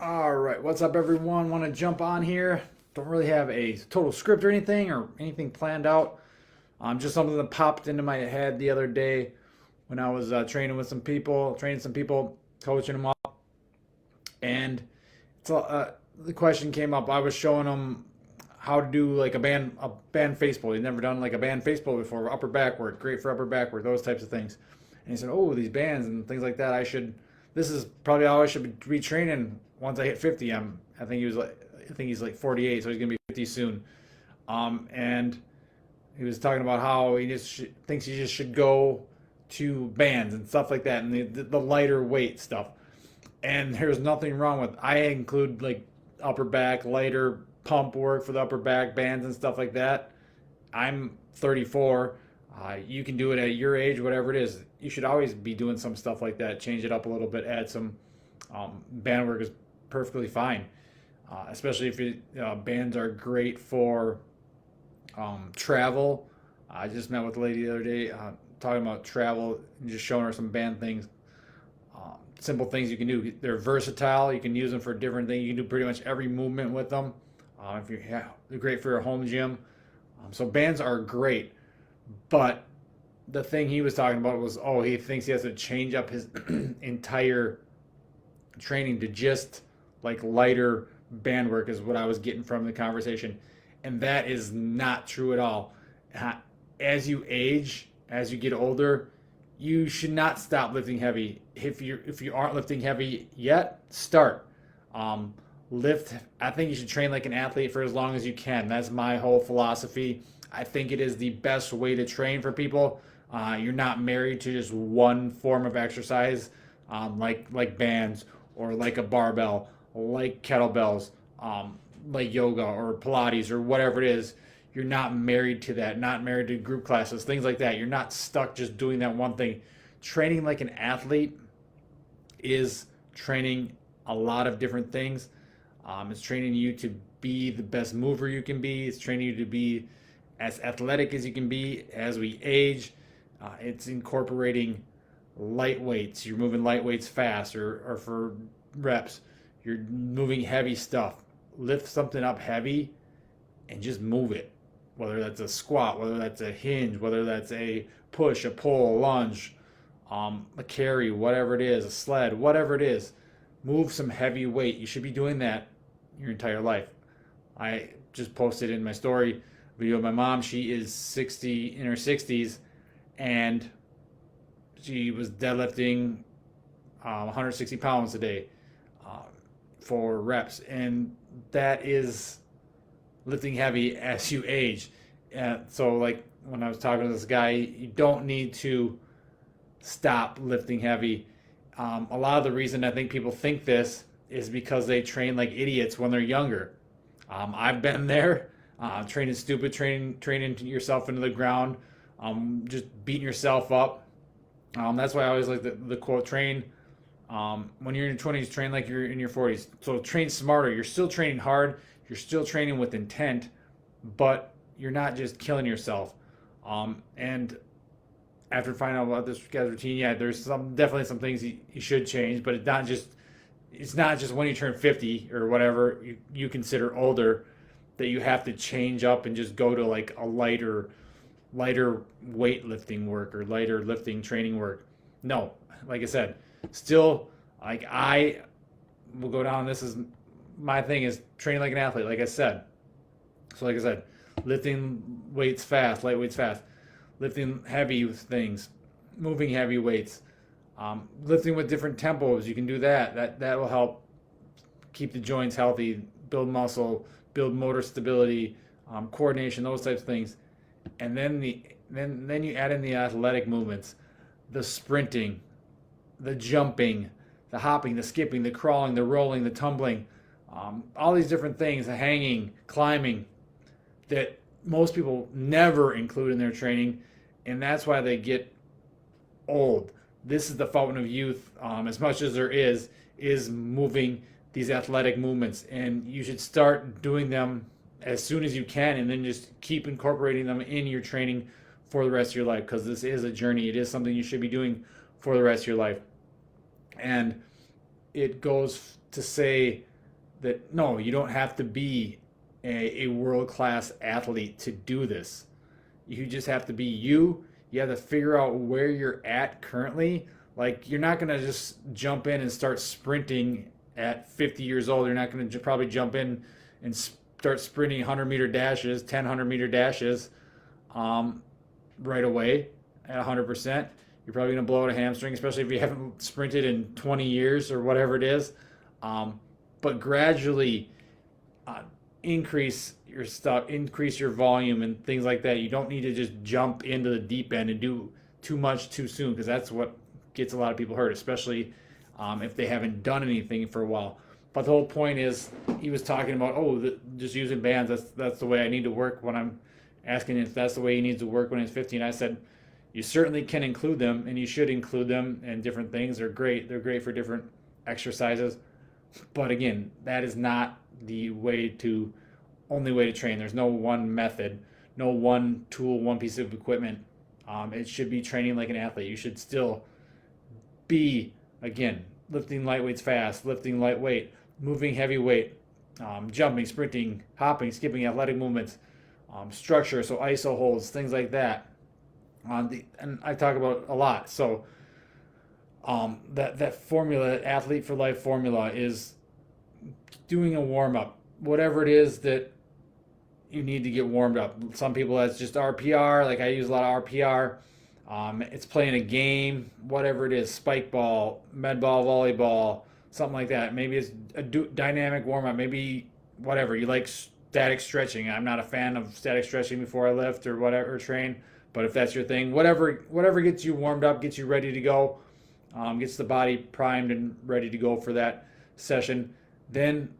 All right, what's up, everyone? Want to jump on here? Don't really have a total script or anything planned out. Just something that popped into my head the other day when I was training some people, coaching them up, and the question came up. I was showing them how to do like a band face pull. He'd never done like a band face pull before. Upper back work, great for upper back work, those types of things. And he said, "Oh, these bands and things like that. This is probably how I should be training once I hit 50." I think he's like 48, so he's gonna be 50 soon. And he was talking about how thinks he just should go to bands and stuff like that, and the lighter weight stuff. And there's nothing wrong with. I include like upper back, lighter pump work for the upper back bands and stuff like that. I'm 34. You can do it at your age, whatever it is. You should always be doing some stuff like that. Change it up a little bit. Add some band work is perfectly fine. Especially if bands are great for travel. I just met with a lady the other day talking about travel and just showing her some band things. Simple things you can do. They're versatile. You can use them for different things. You can do pretty much every movement with them. They're great for your home gym. So bands are great, but the thing he was talking about was, oh, he thinks he has to change up his entire training to just like lighter band work is what I was getting from the conversation, and that is not true at all. As you age, as you get older, you should not stop lifting heavy. If you aren't lifting heavy yet, start. Um, Lift. I think you should train like an athlete for as long as you can. That's my whole philosophy. I think it is the best way to train for people. You're not married to just one form of exercise, like bands or like a barbell, like kettlebells, like yoga or Pilates or whatever it is. You're not married to that. Not married to group classes, things like that. You're not stuck just doing that one thing. Training like an athlete is training a lot of different things. It's training you to be the best mover you can be. It's training you to be as athletic as you can be as we age. It's incorporating light weights. You're moving light weights fast or for reps. You're moving heavy stuff. Lift something up heavy and just move it. Whether that's a squat, whether that's a hinge, whether that's a push, a pull, a lunge, a carry, whatever it is, a sled, whatever it is. Move some heavy weight. You should be doing that your entire life. I just posted in my story video of my mom. She is 60 in her 60s, and she was deadlifting 160 pounds a day uh, for reps, and that is lifting heavy as you age. And so, like when I was talking to this guy, you don't need to stop lifting heavy. A lot of the reason I think people think this is because they train like idiots when they're younger. I've been there, training stupid, training yourself into the ground, just beating yourself up. That's why I always like the quote: train when you're in your 20s, train like you're in your 40s. So train smarter. You're still training hard. You're still training with intent, but you're not just killing yourself. And after finding out about this guy's routine, yeah, there's definitely some things you should change, but it's not just when you turn 50 or whatever you consider older that you have to change up and just go to like a lighter weightlifting work or lighter lifting training work. No, like I said, still like I will go down. This is my thing is training like an athlete, like I said. So like I said, lifting weights fast, light weights fast, lifting heavy things, moving heavy weights, lifting with different tempos. You can do that. That will help keep the joints healthy, build muscle, build motor stability, coordination, those types of things. And then you add in the athletic movements, the sprinting, the jumping, the hopping, the skipping, the crawling, the rolling, the tumbling, all these different things, the hanging, climbing, that most people never include in their training, and that's why they get old. This is the fountain of youth, as much as there is moving these athletic movements, and you should start doing them as soon as you can, and then just keep incorporating them in your training for the rest of your life, because this is a journey. It is something you should be doing for the rest of your life. And it goes to say that no, you don't have to be a world class athlete to do this. You just have to be you. You have to figure out where you're at currently. Like, you're not going to just jump in and start sprinting at 50 years old. You're not going to probably jump in and start sprinting 100-meter dashes, 100-meter dashes um, right away at 100%. You're probably going to blow out a hamstring, especially if you haven't sprinted in 20 years or whatever it is. Um, but gradually uh, increase your stuff, increase your volume and things like that. You don't need to just jump into the deep end and do too much too soon, because that's what gets a lot of people hurt, especially if they haven't done anything for a while. But the whole point is, he was talking about, just using bands. That's the way I need to work. When I'm asking if that's the way he needs to work when he's 15, I said, you certainly can include them, and you should include them in different things. They're great. They're great for different exercises. But again, that is not the only way to train. There's no one method, no one tool, one piece of equipment. It should be training like an athlete. You should still be, again, lifting light weights fast, lifting light weight, moving heavy weight, jumping, sprinting, hopping, skipping, athletic movements, structure, so iso holds, things like that. And I talk about a lot. So that formula, athlete for life formula, is doing a warm up, whatever it is that you need to get warmed up. Some people, that's just RPR. Like, I use a lot of RPR. It's playing a game, whatever it is, spike ball, med ball, volleyball, something like that. Maybe it's a dynamic warm up. Maybe whatever you like, static stretching. I'm not a fan of static stretching before I lift or whatever, or train. But if that's your thing, whatever gets you warmed up, gets you ready to go, gets the body primed and ready to go for that session. Then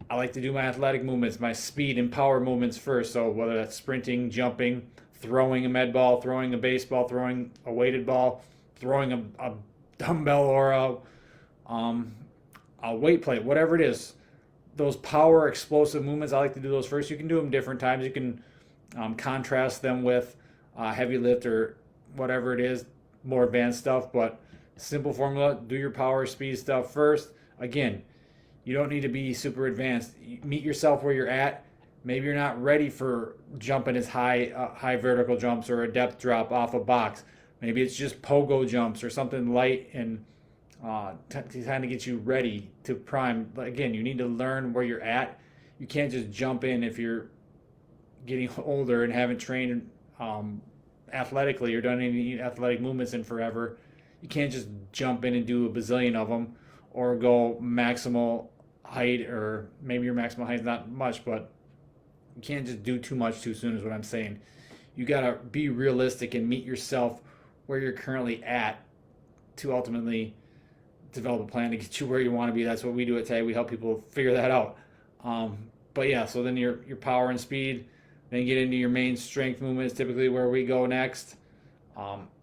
I like to do my athletic movements, my speed and power movements first. So whether that's sprinting, jumping, throwing a med ball, throwing a baseball, throwing a weighted ball, throwing a dumbbell or a weight plate, whatever it is, those power explosive movements, I like to do those first. You can do them different times. You can contrast them with heavy lift or whatever it is, more advanced stuff. But simple formula, do your power speed stuff first. Again, you don't need to be super advanced. Meet yourself where you're at. Maybe you're not ready for jumping as high vertical jumps or a depth drop off a box. Maybe it's just pogo jumps or something light and to kind of get you ready to prime. But again, you need to learn where you're at. You can't just jump in if you're getting older and haven't trained athletically or done any athletic movements in forever. You can't just jump in and do a bazillion of them or go maximal height, or maybe your maximal height is not much, but you can't just do too much too soon is what I'm saying. You got to be realistic and meet yourself where you're currently at to ultimately develop a plan to get you where you want to be. That's what we do at TAG. We help people figure that out. But yeah, so then your power and speed, then get into your main strength movements, typically where we go next.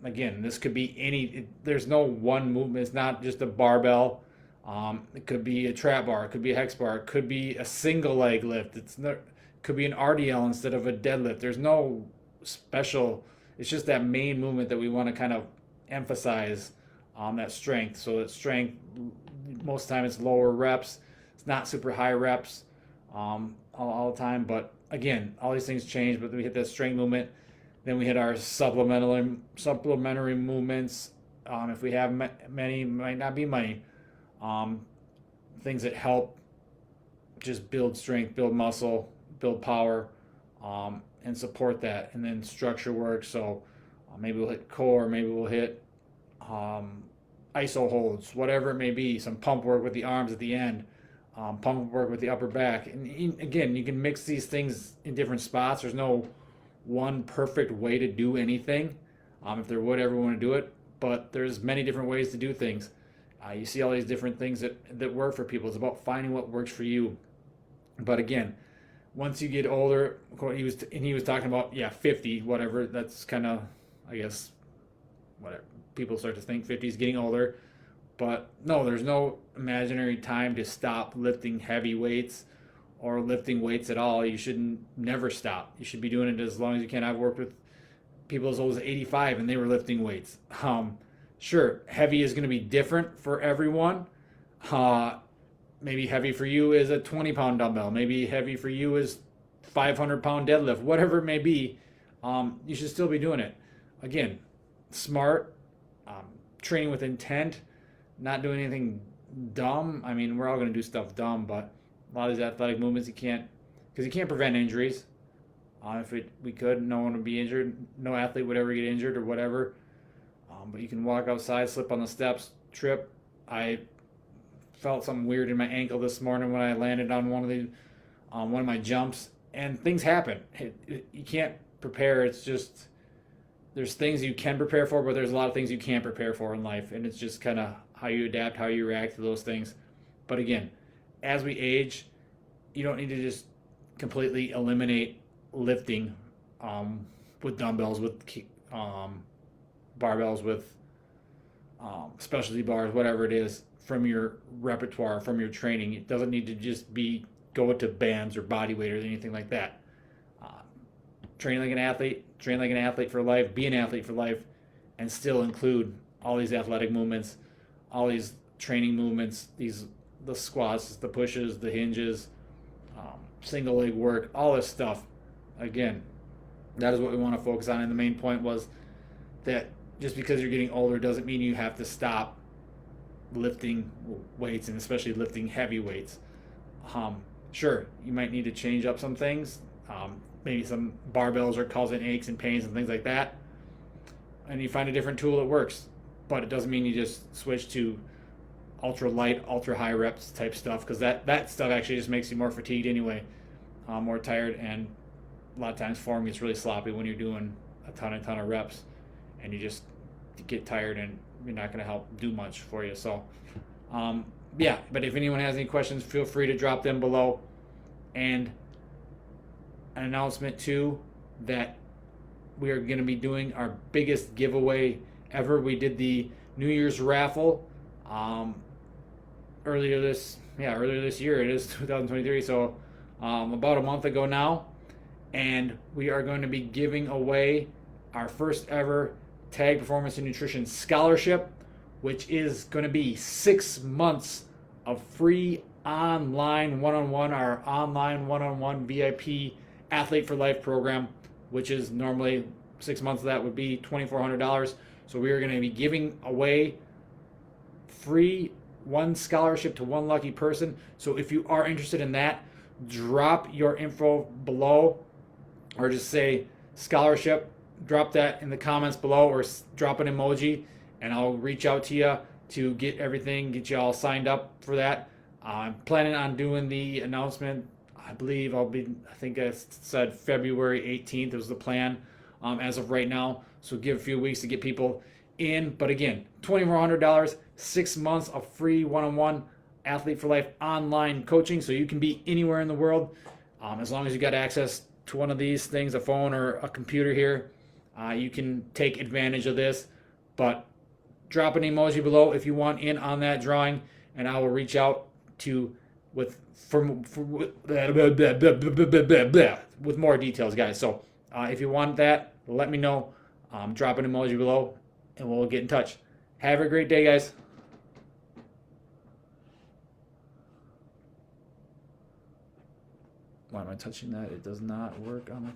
Again, this could be there's no one movement. It's not just a barbell. It could be a trap bar. It could be a hex bar. It could be a single leg lift. It could be an RDL instead of a deadlift. There's no special. It's just that main movement that we want to kind of emphasize that strength. So that strength, most of the time it's lower reps. It's not super high reps all the time. But again, all these things change. But we hit that strength movement. Then we hit our supplementary movements. If we have many, might not be many. Things that help just build strength, build muscle, build power, and support that. And then structure work. So maybe we'll hit core, maybe we'll hit iso holds, whatever it may be. Some pump work with the arms at the end, pump work with the upper back. And again, you can mix these things in different spots. There's no one perfect way to do anything. If there would, everyone would do it. But there's many different ways to do things. You see all these different things that work for people. It's about finding what works for you. But again, once you get older, he was talking about 50, whatever. That's kind of, I guess, whatever people start to think 50 is getting older. But no, there's no imaginary time to stop lifting heavy weights or lifting weights at all. You should never stop. You should be doing it as long as you can. I've worked with people as old as 85 and they were lifting weights. Sure, heavy is going to be different for everyone. Maybe heavy for you is a 20-pound dumbbell. Maybe heavy for you is 500-pound deadlift. Whatever it may be, you should still be doing it. Again, smart, training with intent, not doing anything dumb. I mean, we're all going to do stuff dumb, but a lot of these athletic movements you can't, because you can't prevent injuries. If we could, no one would be injured. No athlete would ever get injured or whatever. But you can walk outside, slip on the steps, trip. I felt something weird in my ankle this morning when I landed on one of my jumps, and things happen. You can't prepare. It's just there's things you can prepare for, but there's a lot of things you can't prepare for in life, and it's just kind of how you adapt, how you react to those things. But again, as we age, you don't need to just completely eliminate lifting with dumbbells, with barbells, with specialty bars, whatever it is, from your repertoire, from your training. It doesn't need to just be go to bands or body weight or anything like that. Train like an athlete for life, be an athlete for life, and still include all these athletic movements, all these training movements, the squats, the pushes, the hinges, single leg work, all this stuff. Again, that is what we want to focus on. And the main point was that just because you're getting older doesn't mean you have to stop lifting weights, and especially lifting heavy weights. Sure, you might need to change up some things. Maybe some barbells are causing aches and pains and things like that, and you find a different tool that works. But it doesn't mean you just switch to ultra light, ultra high reps type stuff, because that stuff actually just makes you more fatigued anyway, more tired, and a lot of times form gets really sloppy when you're doing a ton of reps, and you just get tired and you're not going to help do much for you. So yeah, but if anyone has any questions, feel free to drop them below. And an announcement too, that we are going to be doing our biggest giveaway ever. We did the New Year's raffle earlier this year. It is 2023, so about a month ago now, and we are going to be giving away our first ever Tag Performance and Nutrition Scholarship, which is going to be 6 months of free online one-on-one, our online one-on-one VIP Athlete for Life program, which is normally 6 months of that would be $2,400. So we are going to be giving away free one scholarship to one lucky person. So if you are interested in that, drop your info below, or just say scholarship. Drop that in the comments below, or drop an emoji, and I'll reach out to you to get you all signed up for that. I'm planning on doing the announcement. I think I said February 18th was the plan as of right now. So give a few weeks to get people in. But again, $2,400, 6 months of free one-on-one Athlete for Life online coaching. So you can be anywhere in the world as long as you got access to one of these things, a phone or a computer here. You can take advantage of this. But drop an emoji below if you want in on that drawing, and I will reach out to with more details, guys. So if you want that, let me know. Drop an emoji below, and we'll get in touch. Have a great day, guys. Why am I touching that? It does not work on the